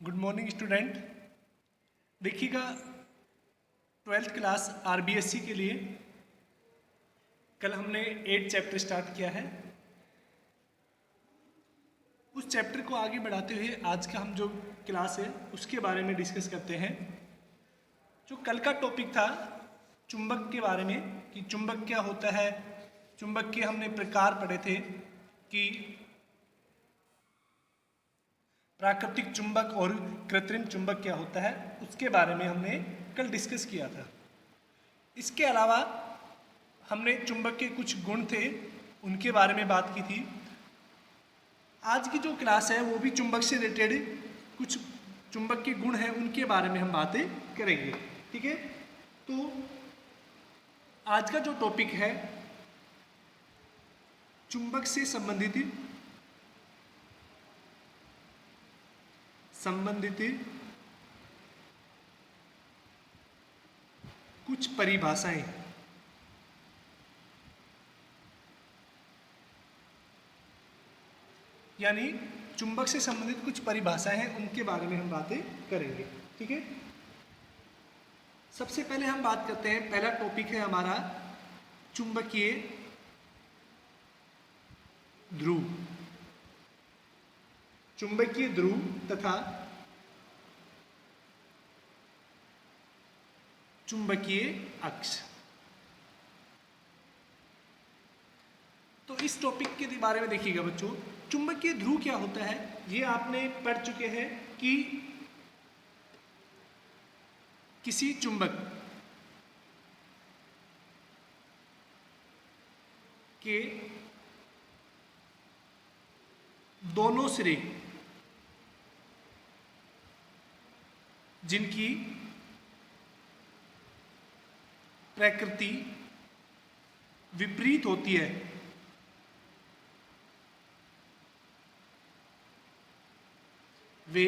Good morning student. देखिएगा 12th class RBSC के लिए कल हमने 8 चैप्टर स्टार्ट किया है। उस चैप्टर को आगे बढ़ाते हुए आज का हम जो क्लास है उसके बारे में डिस्कस करते हैं। जो कल का टॉपिक था चुंबक के बारे में कि चुंबक क्या होता है, चुंबक के हमने प्रकार पढ़े थे कि प्राकृतिक चुंबक और कृत्रिम चुंबक क्या होता है, उसके बारे में हमने कल डिस्कस किया था। इसके अलावा हमने चुंबक के कुछ गुण थे उनके बारे में बात की थी। आज की जो क्लास है वो भी चुंबक से रिलेटेड कुछ चुंबक के गुण हैं उनके बारे में हम बातें करेंगे। ठीक है, तो आज का जो टॉपिक है चुंबक से संबंधित कुछ परिभाषाएं। यानी चुंबक से संबंधित कुछ परिभाषाएं हैं उनके बारे में हम बातें करेंगे। ठीक है, सबसे पहले हम बात करते हैं, पहला टॉपिक है हमारा चुंबकीय ध्रुव। चुंबकीय ध्रुव तथा चुंबकीय अक्ष। तो इस टॉपिक के बारे में देखिएगा बच्चों, चुंबकीय ध्रुव क्या होता है ये आपने पढ़ चुके हैं कि किसी चुंबक के दोनों सिरे जिनकी प्रकृति विपरीत होती है वे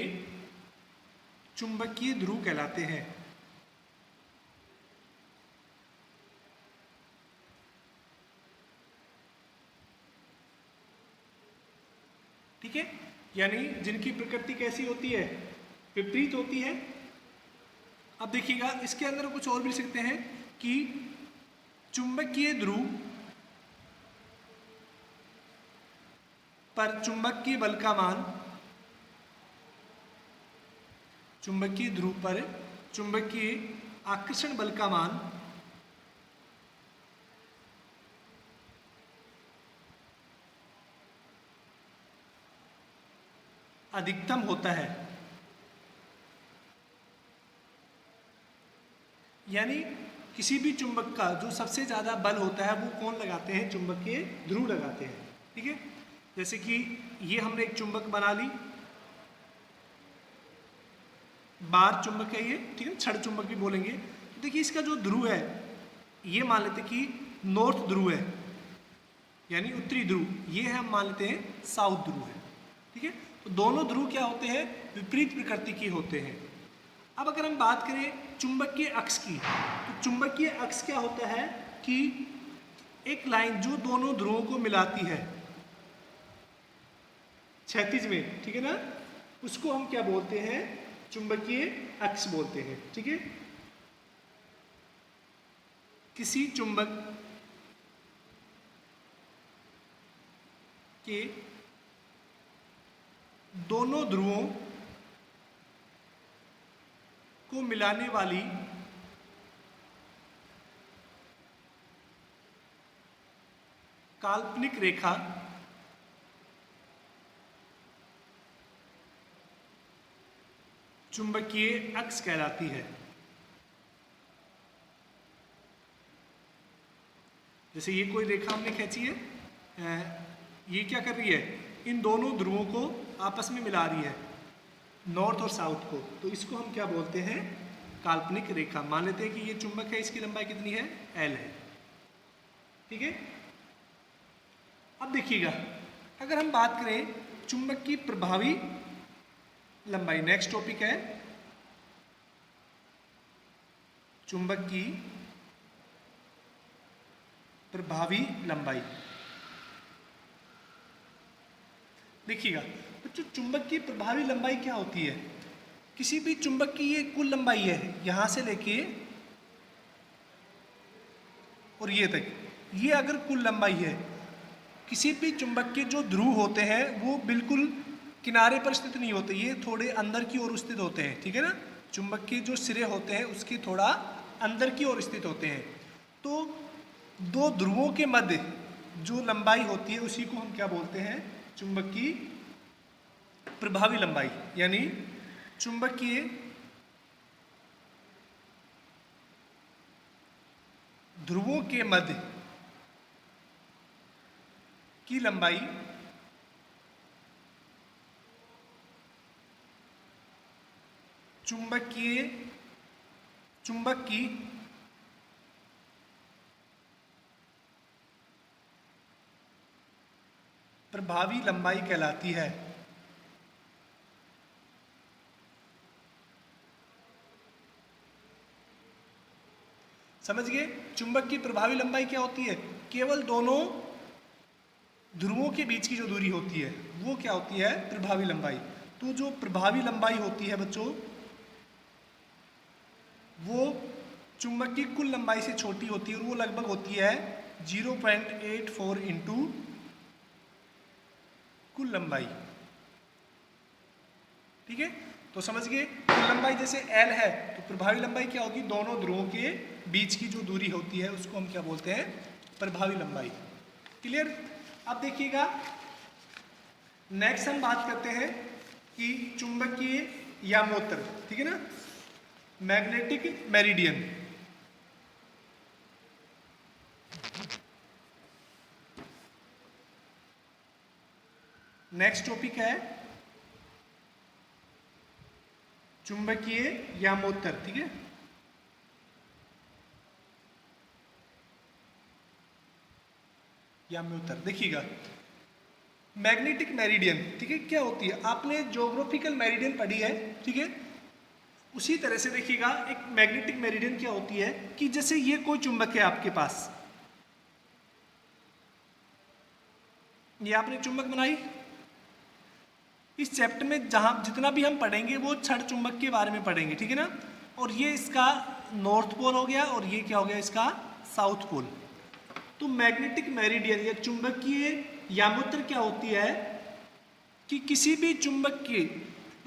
चुंबकीय ध्रुव कहलाते हैं। ठीक है, यानी जिनकी प्रकृति कैसी होती है, विपरीत होती है। अब देखिएगा इसके अंदर कुछ और भी लिख सकते हैं कि चुंबकीय ध्रुव पर चुंबकीय बल का मान, चुंबकीय ध्रुव पर चुंबकीय आकर्षण बल का मान अधिकतम होता है। यानी किसी भी चुंबक का जो सबसे ज्यादा बल होता है वो कौन लगाते हैं, चुंबकीय ध्रुव लगाते हैं। ठीक है, जैसे कि ये हमने एक चुंबक बना ली, बार चुंबक है ये, ठीक है, छड़ चुंबक भी बोलेंगे। तो देखिए इसका जो ध्रुव है ये मान लेते कि नॉर्थ ध्रुव है यानी उत्तरी ध्रुव, ये है हम मान लेते हैं साउथ ध्रुव है। ठीक है, तो दोनों ध्रुव क्या होते हैं, विपरीत प्रकृति के होते हैं। अब अगर हम बात करें चुंबकीय अक्ष की, तो चुंबकीय अक्ष क्या होता है कि एक लाइन जो दोनों ध्रुवों को मिलाती है क्षैतिज में, ठीक है ना, उसको हम क्या बोलते हैं, चुंबकीय अक्ष बोलते हैं। ठीक है, किसी चुंबक के दोनों ध्रुवों को मिलाने वाली काल्पनिक रेखा चुंबकीय अक्ष कहलाती है। जैसे ये कोई रेखा हमने खींची है, ये क्या कर रही है, इन दोनों ध्रुवों को आपस में मिला रही है, नॉर्थ और साउथ को, तो इसको हम क्या बोलते हैं, काल्पनिक रेखा। मान लेते हैं कि ये चुंबक है, इसकी लंबाई कितनी है, L है। ठीक है, अब देखिएगा अगर हम बात करें चुंबक की प्रभावी लंबाई, नेक्स्ट टॉपिक है चुंबक की प्रभावी लंबाई। देखिएगा बच्चों, चुंबक की प्रभावी लंबाई क्या होती है? किसी भी चुंबक की ये कुल लंबाई है, यहाँ से लेके और ये तक, ये अगर कुल लंबाई है, किसी भी चुंबक के जो ध्रुव होते हैं वो बिल्कुल किनारे पर स्थित नहीं होते, ये थोड़े अंदर की ओर स्थित होते हैं, ठीक है ना। चुंबक के जो सिरे होते हैं उसके थोड़ा अंदर की ओर स्थित होते हैं। तो दो ध्रुवों के मध्य जो लंबाई होती है उसी को हम क्या बोलते हैं, चुंबक की प्रभावी लंबाई, यानी चुंबकीय ध्रुवों के मध्य की लंबाई चुंबक की प्रभावी लंबाई कहलाती है। समझ गए? चुंबक की प्रभावी लंबाई क्या होती है? केवल दोनों ध्रुवों के बीच की जो दूरी होती है वो क्या होती है, प्रभावी लंबाई। तो जो प्रभावी लंबाई होती है बच्चों, वो चुंबक की कुल लंबाई से छोटी होती है और वो लगभग होती है 0.84 इंटू कुल लंबाई। ठीक है, तो समझ गए? कुल लंबाई जैसे L है तो प्रभावी लंबाई क्या होगी, दोनों ध्रुवों के बीच की जो दूरी होती है उसको हम क्या बोलते हैं, प्रभावी लंबाई। क्लियर? अब देखिएगा, नेक्स्ट हम बात करते हैं कि चुंबकीय यामोत्तर, ठीक है ना, मैग्नेटिक मेरिडियन। नेक्स्ट टॉपिक है चुंबकीय यामोत्तर, ठीक है। यामोत्तर देखिएगा, मैग्नेटिक मेरिडियन, ठीक है, क्या होती है, आपने ज्योग्राफिकल मेरिडियन पढ़ी है, ठीक है। उसी तरह से देखिएगा एक मैग्नेटिक मेरिडियन क्या होती है कि जैसे ये कोई चुंबक है आपके पास, ये आपने चुंबक बनाई, इस चैप्टर में जहां जितना भी हम पढ़ेंगे वो छड़ चुंबक के बारे में पढ़ेंगे, ठीक है ना। और ये इसका नॉर्थ पोल हो गया और ये क्या हो गया, इसका साउथ पोल। तो मैग्नेटिक मेरिडियन या चुंबकीय यामोत्तर क्या होती है कि किसी भी चुंबक के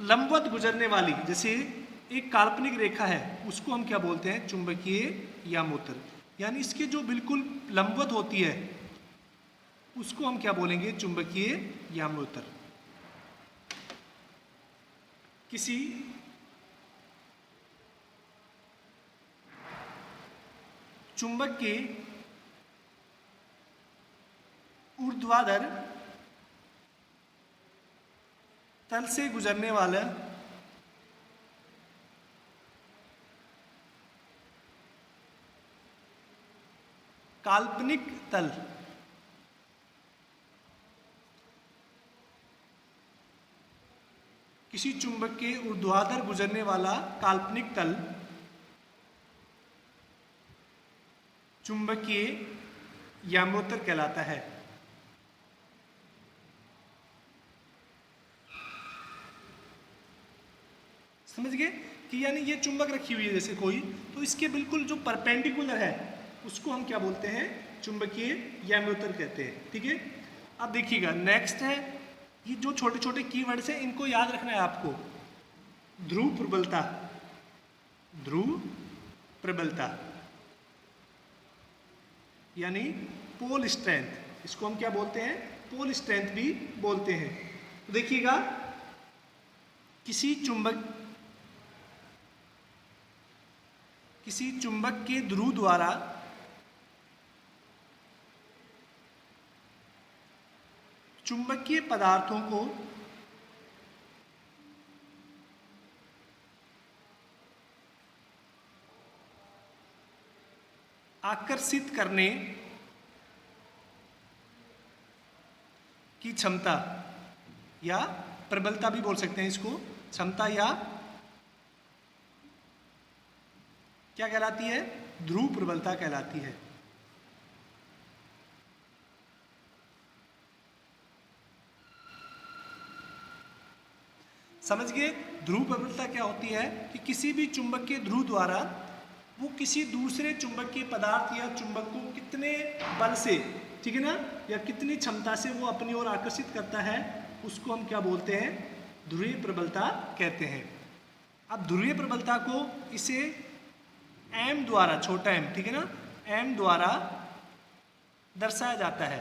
लंबवत गुजरने वाली, जैसे एक काल्पनिक रेखा है उसको हम क्या बोलते हैं, चुंबकीय यामोत्तर। यानी इसके जो बिल्कुल लंबवत होती है उसको हम क्या बोलेंगे, चुंबकीय यामोत्तर। किसी चुंबक के ऊर्ध्वाधर तल से गुजरने वाला काल्पनिक तल किसी चुंबक के ऊर्ध्वाधर गुजरने वाला काल्पनिक तल चुंबकीय यामोत्तर कहलाता है। समझ गए कि यानी ये चुंबक रखी हुई है जैसे कोई, तो इसके बिल्कुल जो परपेंडिकुलर है उसको हम क्या बोलते हैं, चुंबकीय यामोत्तर कहते हैं, ठीक है। अब देखिएगा नेक्स्ट है, ये जो छोटे छोटे कीवर्ड्स हैं इनको याद रखना है आपको। ध्रुव प्रबलता, ध्रुव प्रबलता यानी पोल स्ट्रेंथ, इसको हम क्या बोलते हैं, पोल स्ट्रेंथ भी बोलते हैं। तो देखिएगा किसी चुंबक के ध्रुव द्वारा चुंबकीय पदार्थों को आकर्षित करने की क्षमता, या प्रबलता भी बोल सकते हैं इसको, क्षमता या क्या कहलाती है, ध्रुव प्रबलता कहलाती है। समझ गए? ध्रुव प्रबलता क्या होती है कि किसी भी चुंबकीय ध्रुव द्वारा वो किसी दूसरे चुंबकीय पदार्थ या चुंबक को कितने बल से, ठीक है ना, या कितनी क्षमता से वो अपनी ओर आकर्षित करता है, उसको हम क्या बोलते हैं? ध्रुवीय प्रबलता कहते हैं। अब ध्रुवीय प्रबलता को इसे m द्वारा, छोटा m, ठीक है ना, m द्वारा दर्शाया जाता है।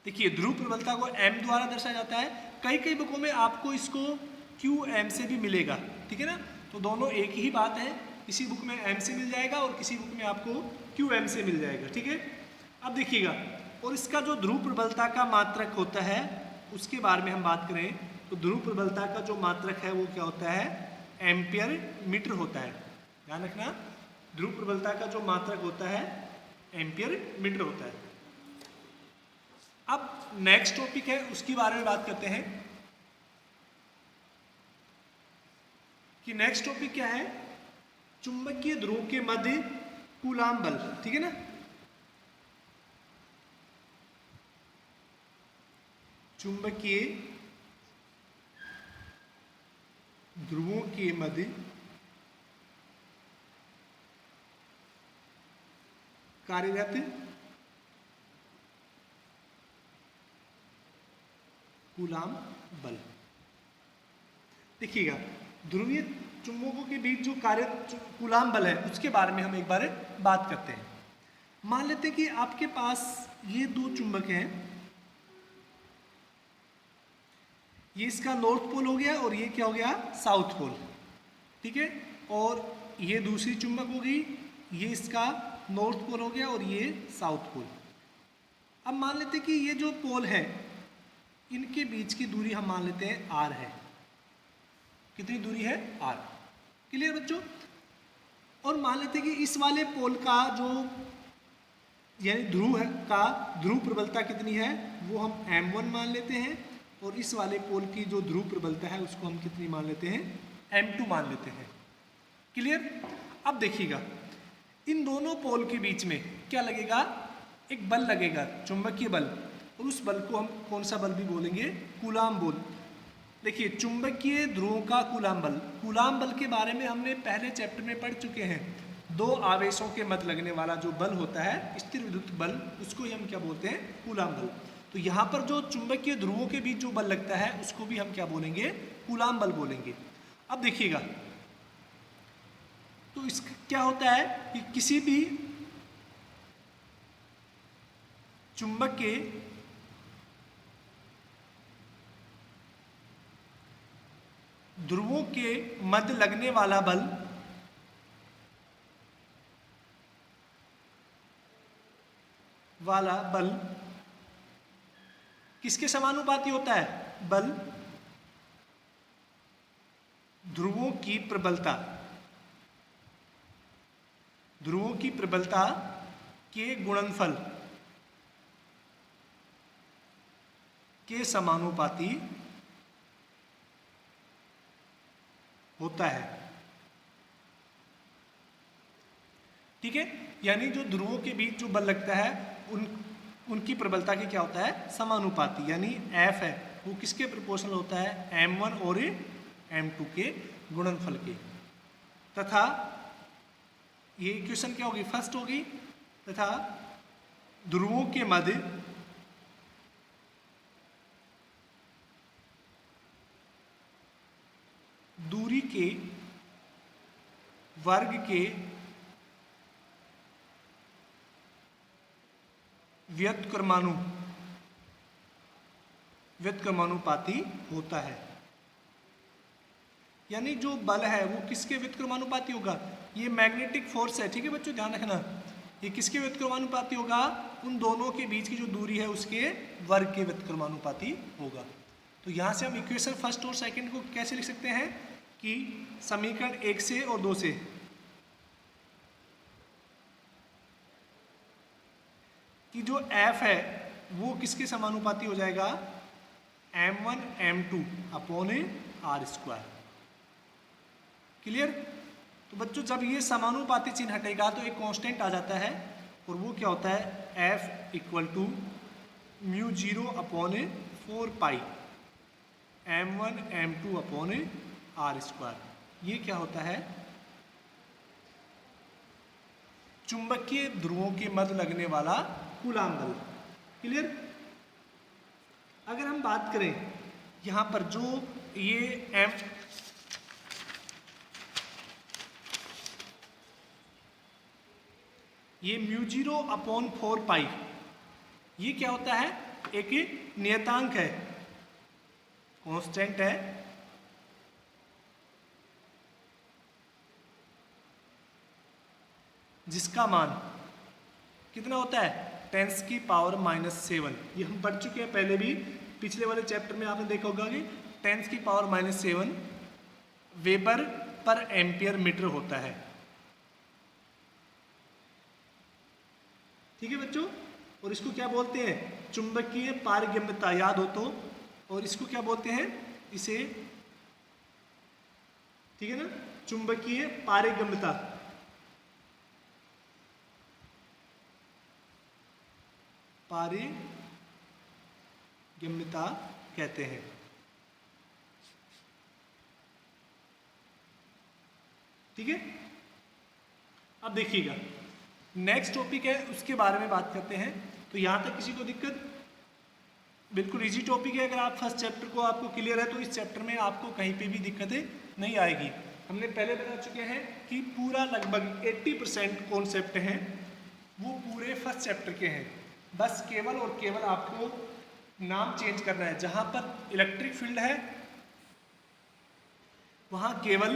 देखिए ध्रुव प्रबलता को m द्वारा दर्शाया जाता है। कई कई बुकों में आपको इसको qm से भी मिलेगा, ठीक है ना, तो दोनों एक ही बात है। किसी बुक में m से मिल जाएगा और किसी बुक में आपको qm से मिल जाएगा, ठीक है। अब देखिएगा, और इसका जो ध्रुव प्रबलता का मात्रक होता है उसके बारे में हम बात करें तो ध्रुव प्रबलता का जो मात्रक है वो क्या होता है? एम्पियर मीटर होता है। ध्यान रखना, ध्रुव प्रबलता का जो मात्रक होता है एम्पियर मीटर होता है। अब नेक्स्ट टॉपिक है, उसके बारे में बात करते हैं कि नेक्स्ट टॉपिक क्या है? चुंबकीय ध्रुव के मध्य कूलाम बल, ठीक है ना। चुंबकीय ध्रुवों के मध्य कार्यरत कूलाम बल। देखिएगा, ध्रुवीय चुंबकों के बीच जो कार्य कूलाम बल है उसके बारे में हम एक बार बात करते हैं। मान लेते हैं कि आपके पास ये दो चुंबक हैं, ये इसका नॉर्थ पोल हो गया और ये क्या हो गया? साउथ पोल, ठीक है। और ये दूसरी चुंबक होगी, ये इसका नॉर्थ पोल हो गया और ये साउथ पोल। अब मान लेते हैं कि ये जो पोल है इनके बीच की दूरी हम मान लेते हैं r है। कितनी दूरी है? r। क्लियर बच्चों? और मान लेते हैं कि इस वाले पोल का जो यानी ध्रुव है का ध्रुव प्रबलता कितनी है वो हम m1 मान लेते हैं, और इस वाले पोल की जो ध्रुव प्रबलता है उसको हम कितनी मान लेते हैं? m2 मान लेते हैं। क्लियर? अब देखिएगा, इन दोनों पोल के बीच में क्या लगेगा? एक बल लगेगा, चुंबकीय बल, और उस बल को हम कौन सा बल भी बोलेंगे? कूलाम बल। देखिए, चुंबकीय ध्रुवों का कूलाम बल, कूलाम बल के बारे में हमने पहले चैप्टर में पढ़ चुके हैं। दो आवेशों के मध्य लगने वाला जो बल होता है, स्थिर विद्युत बल, उसको ही हम क्या बोलते हैं? कूलाम बल। तो यहाँ पर जो चुंबकीय ध्रुवों के बीच जो बल लगता है उसको भी हम क्या बोलेंगे? कूलाम बल बोलेंगे। अब देखिएगा, तो इसका क्या होता है कि किसी भी चुंबक के ध्रुवों के मध्य लगने वाला बल किसके समानुपाती होता है? बल ध्रुवों की प्रबलता, ध्रुवों की प्रबलता के गुणनफल के समानुपाती होता है। ठीक है, यानी जो ध्रुवों के बीच जो बल लगता है उनकी प्रबलता के क्या होता है? समानुपाती, यानी F है वो किसके प्रोपोर्शनल होता है? m1 और m2 के गुणनफल के। तथा ये इक्वेशन क्या होगी? फर्स्ट होगी। तथा ध्रुवों के मध्य दूरी के वर्ग के व्युत्क्रमानुपाती होता है। यानी जो बल है वो किसके व्युत्क्रमानुपाती होगा? ये मैग्नेटिक फोर्स है, ठीक है बच्चों, ध्यान रखना। ये किसके व्युत्क्रमानुपाती होगा? उन दोनों के बीच की जो दूरी है उसके वर्ग के व्युत्क्रमानुपाती होगा। तो यहाँ से हम इक्वेशन फर्स्ट और सेकंड को कैसे लिख सकते हैं कि समीकरण 1 से और 2 से कि जो F है वो किसके समानुपाती हो जाएगा? m1 m2 upon r²। Clear? तो बच्चों जब ये समानुपाती चिन्ह हटेगा तो एक कांस्टेंट आ जाता है और वो क्या होता है? F equal to mu mu 0 upon 4 pi m1 m2 upon r square. ये क्या होता है? चुंबकीय ध्रुवों के मध्य लगने वाला कूलाम बल। क्लियर? अगर हम बात करें यहां पर जो ये म्यू 0 अपॉन 4 पाई, ये क्या होता है? एक नियतांक है, कांस्टेंट है, जिसका मान कितना होता है? 10⁻⁻⁷। ये हम पढ़ चुके हैं पहले भी, पिछले वाले चैप्टर में आपने देखा होगा कि 10⁻⁻7 वेबर पर एम्पियर मीटर होता है। ठीक है बच्चों? और इसको क्या बोलते हैं? चुंबकीय पारगम्यता, याद हो तो। और इसको क्या बोलते हैं? इसे, ठीक है ना, चुंबकीय पारगम्यता। पारगम्यता कहते हैं। ठीक है? अब देखिएगा, नेक्स्ट टॉपिक है, उसके बारे में बात करते हैं। तो यहां तक किसी को दिक्कत? बिल्कुल इजी टॉपिक है। अगर आप फर्स्ट चैप्टर को आपको क्लियर है तो इस चैप्टर में आपको कहीं पे भी दिक्कतें नहीं आएगी। हमने पहले बता चुके हैं कि पूरा लगभग 80% कॉन्सेप्ट हैं वो पूरे फर्स्ट चैप्टर के हैं। बस केवल और केवल आपको नाम चेंज करना है। जहां पर इलेक्ट्रिक फील्ड है वहां केवल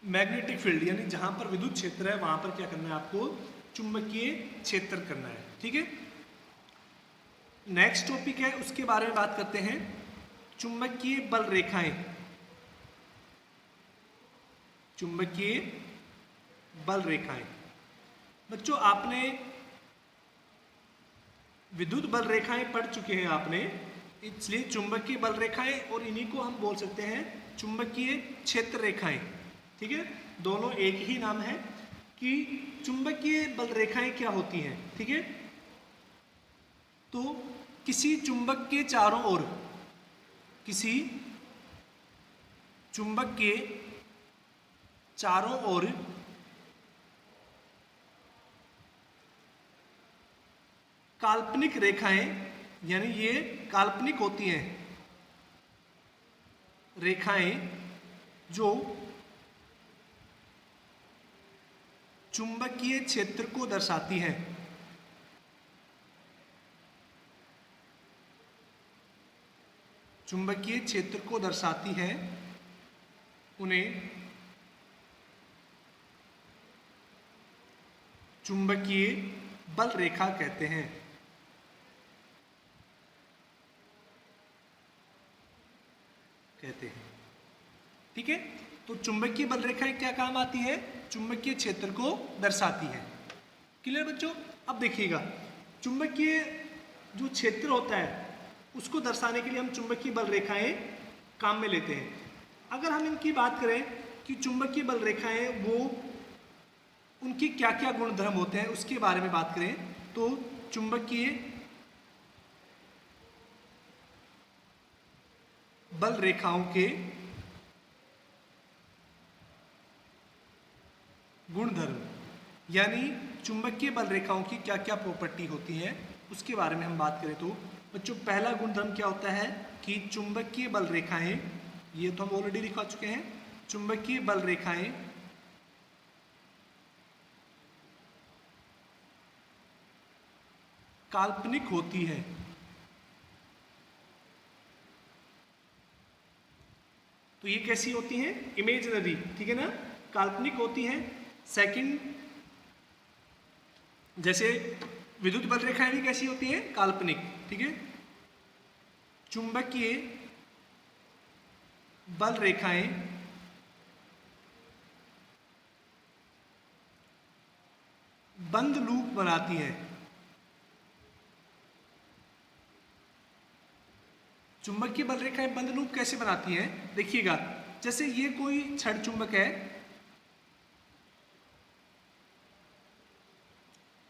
मैग्नेटिक फील्ड, यानी जहां पर विद्युत क्षेत्र है वहां पर क्या करना है? आपको चुंबकीय क्षेत्र करना है। ठीक है? नेक्स्ट टॉपिक है, उसके बारे में बात करते हैं, चुंबकीय बल रेखाएं। चुंबकीय बल रेखाएं। बच्चों आपने विद्युत बल रेखाएं पढ़ चुके हैं आपने, इसलिए चुंबकीय बल रेखाएं और इन्हीं को हम बोल सकते हैं चुंबकीय क्षेत्र रेखाएं। ठीक है? दोनों एक ही नाम है कि चुंबकीय बल रेखाएं क्या होती हैं। ठीक है? तो किसी चुंबक के चारों ओर, किसी चुंबक के चारों ओर काल्पनिक रेखाएं, यानी ये काल्पनिक होती हैं रेखाएं जो चुंबकीय क्षेत्र को दर्शाती हैं। चुंबकीय क्षेत्र को दर्शाती है, उन्हें चुंबकीय बल रेखा कहते हैं। ठीक है? तो चुंबकीय बल रेखाएं क्या काम आती है? चुंबकीय क्षेत्र को दर्शाती है। क्लियर बच्चों? अब देखिएगा, चुंबकीय जो क्षेत्र होता है उसको दर्शाने के लिए हम चुंबकीय बल रेखाएं काम में लेते हैं। अगर हम इनकी बात करें कि चुंबकीय बल रेखाएं वो उनके क्या क्या गुणधर्म होते हैं उसके बारे में बात करें तो चुंबकीय बल रेखाओं के गुणधर्म, यानी चुंबकीय बल रेखाओं की क्या क्या प्रॉपर्टी होती है उसके बारे में हम बात करें तो बच्चों पहला गुणधर्म क्या होता है कि चुंबकीय बल रेखाएं, ये तो हम ऑलरेडी दिखा चुके हैं, चुंबकीय बल रेखाएं काल्पनिक होती है। तो ये कैसी होती हैं? इमेजिनरी। ठीक है ना? काल्पनिक होती हैं। सेकंड, जैसे विद्युत बल रेखाएं भी कैसी होती हैं? काल्पनिक। ठीक है? चुंबकीय बल रेखाएं बंद लूप बनाती हैं। चुंबकीय बल रेखाएं बंद लूप कैसे बनाती हैं? देखिएगा, जैसे ये कोई छड़ चुंबक है,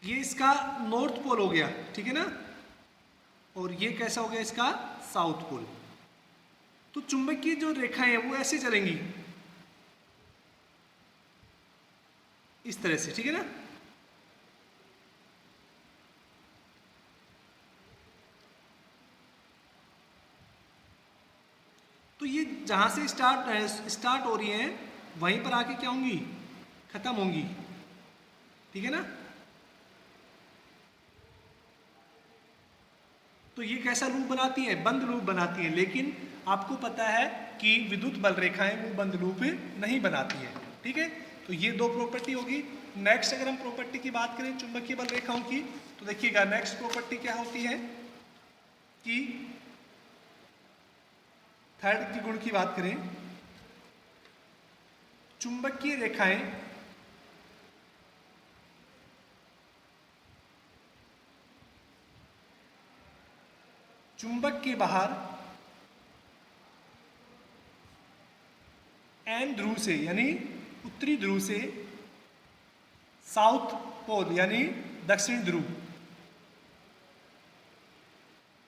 ये इसका नॉर्थ पोल हो गया। ठीक है ना? और ये कैसा हो गया इसका साउथ पोल। तो चुंबकीय जो रेखाएं हैं वो ऐसे चलेंगी, इस तरह से, ठीक है ना। तो ये जहां से स्टार्ट हो रही हैं वहीं पर आके क्या होंगी, खत्म होंगी, ठीक है ना। तो ये कैसा लूप बनाती है, बंद लूप बनाती है। लेकिन आपको पता है कि विद्युत बल रेखाएं वो बंद लूप नहीं बनाती है, ठीक है। तो ये दो प्रॉपर्टी होगी। नेक्स्ट अगर हम प्रॉपर्टी की बात करें चुंबकीय बल रेखाओं की, तो देखिएगा नेक्स्ट प्रॉपर्टी क्या होती है कि थर्ड की गुण की बात करें, चुंबकीय रेखाएं चुंबक के बाहर एन ध्रुव से यानी उत्तरी ध्रुव से साउथ पोल यानी दक्षिण ध्रुव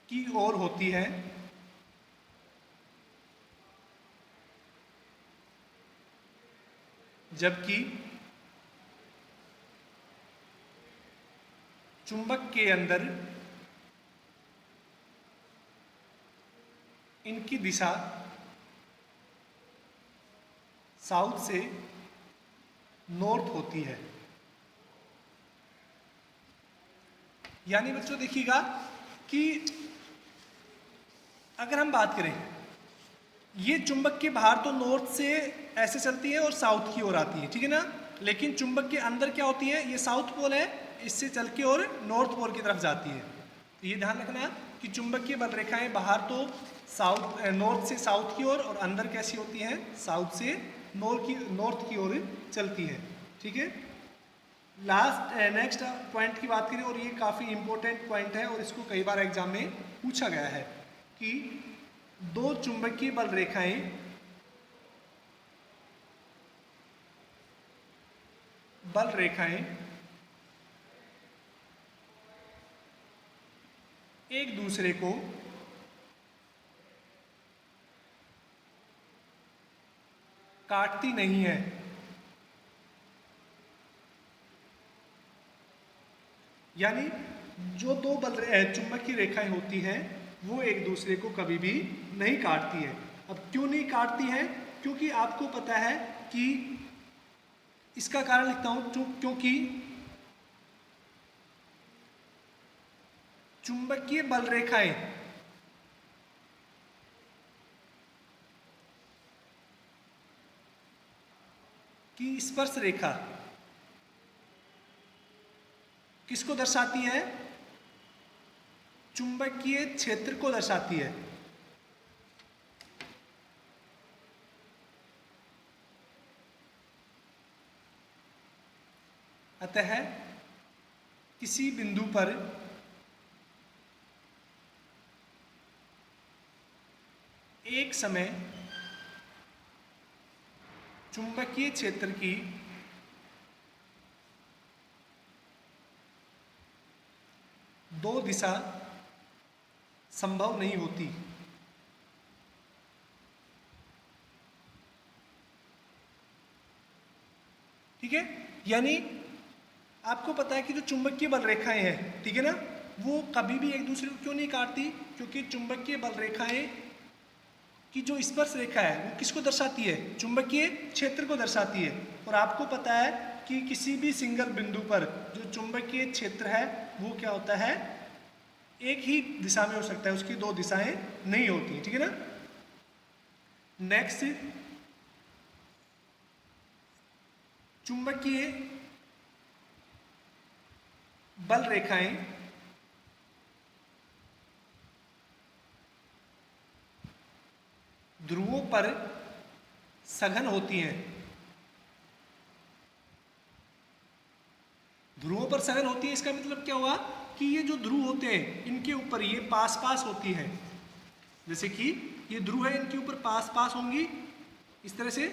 की ओर होती है, जबकि चुंबक के अंदर इनकी दिशा साउथ से नॉर्थ होती है। यानी बच्चों देखिएगा कि अगर हम बात करें, ये चुंबक के बाहर तो नॉर्थ से ऐसे चलती है और साउथ की ओर आती है, ठीक है ना। लेकिन चुंबक के अंदर क्या होती है, ये साउथ पोल है, इससे चल के और नॉर्थ पोल की तरफ जाती है। तो ये ध्यान रखना कि चुंबकीय बल रेखाएं बाहर तो नॉर्थ से साउथ की ओर और अंदर कैसी होती हैं, साउथ से नॉर्थ की ओर चलती है, ठीक है। नेक्स्ट पॉइंट की बात करें, और ये काफ़ी इंपॉर्टेंट पॉइंट है और इसको कई बार एग्जाम में पूछा गया है कि दो चुंबकीय बल रेखाएं एक दूसरे को काटती नहीं है। यानी जो दो चुंबकीय रेखाएं होती हैं वो एक दूसरे को कभी भी नहीं काटती है। अब क्यों नहीं काटती है, क्योंकि आपको पता है कि इसका कारण लिखता हूं, क्योंकि चुंबकीय बल रेखाएं की स्पर्श रेखा किसको दर्शाती है, चुंबकीय क्षेत्र को दर्शाती है। अतः किसी बिंदु पर एक समय चुंबकीय क्षेत्र की दो दिशा संभव नहीं होती। ठीक है, यानी आपको पता है कि जो चुंबकीय बल रेखाएं हैं, ठीक है ना, वो कभी भी एक दूसरे को क्यों नहीं काटती, क्योंकि चुंबकीय बल रेखाएं की जो स्पर्श रेखा है वो किसको दर्शाती है, चुंबकीय क्षेत्र को दर्शाती है। और आपको पता है कि किसी भी सिंगल बिंदु पर जो चुंबकीय क्षेत्र है वो क्या होता है, एक ही दिशा में हो सकता है, उसकी दो दिशाएं नहीं होती, ठीक है ना। नेक्स्ट, चुंबकीय बल रेखाएं ध्रुवों पर सघन होती हैं। ध्रुवों पर सघन होती है, इसका मतलब क्या हुआ कि ये जो ध्रुव होते हैं इनके ऊपर ये पास पास होती है। जैसे कि ये ध्रुव है, इनके ऊपर पास पास होंगी इस तरह से,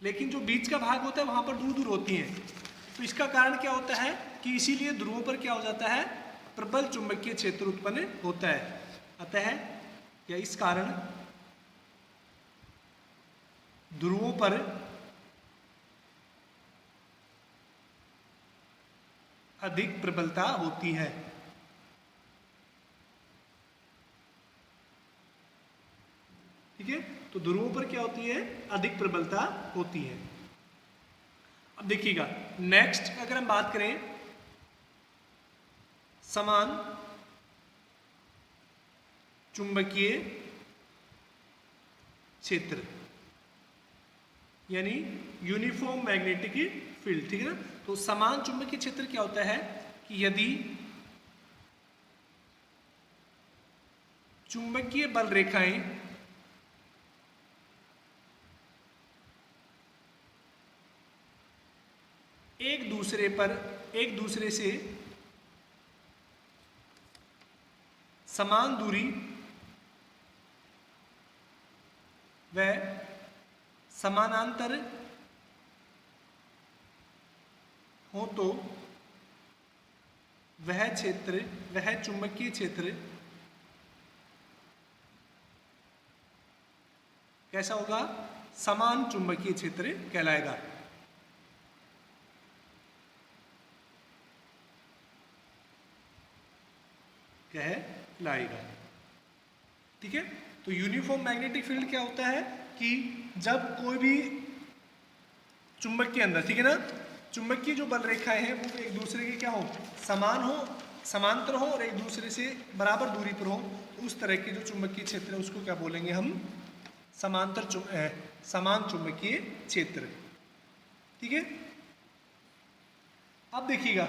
लेकिन जो बीच का भाग होता है वहां पर दूर दूर होती हैं। तो इसका कारण क्या होता है कि इसीलिए ध्रुवों पर क्या हो जाता है, प्रबल चुंबकीय क्षेत्र उत्पन्न होता है। अतः या इस कारण ध्रुवों पर अधिक प्रबलता होती है। ठीक है, तो ध्रुवों पर क्या होती है, अधिक प्रबलता होती है। अब देखिएगा नेक्स्ट अगर हम बात करें समान चुंबकीय क्षेत्र यानी यूनिफॉर्म मैग्नेटिक फील्ड। ठीक है ना, तो समान चुंबकीय क्षेत्र क्या होता है कि यदि चुंबकीय बल रेखाएं एक दूसरे से समान दूरी व समानांतर हो तो वह चुंबकीय क्षेत्र कैसा होगा, समान चुंबकीय क्षेत्र कहलाएगा। कहलाएगा। ठीक है, तो यूनिफॉर्म मैग्नेटिक फील्ड क्या होता है कि जब कोई भी चुंबक के अंदर, ठीक है ना, चुंबकीय जो बल रेखाएं हैं वो एक दूसरे के क्या हो, समान हो, समांतर हो और एक दूसरे से बराबर दूरी पर हो, उस तरह के जो चुंबकीय क्षेत्र है उसको क्या बोलेंगे हम, समान चुंबकीय क्षेत्र। ठीक है, अब देखिएगा